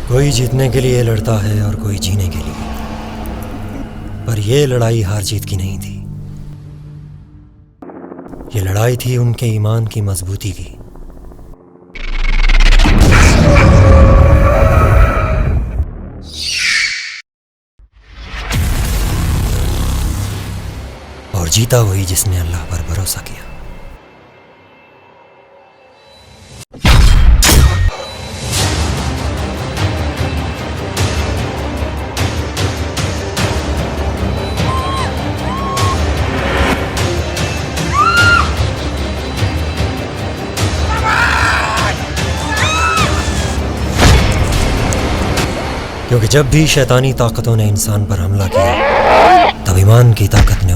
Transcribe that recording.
कोई जीतने के लिए लड़ता है और कोई जीने के लिए, पर यह लड़ाई हार जीत की नहीं थी। ये लड़ाई थी उनके ईमान की मजबूती की। और जीता वही जिसने अल्लाह पर भरोसा किया। क्योंकि जब भी शैतानी ताकतों ने इंसान पर हमला किया, तब ईमान की ताकत ने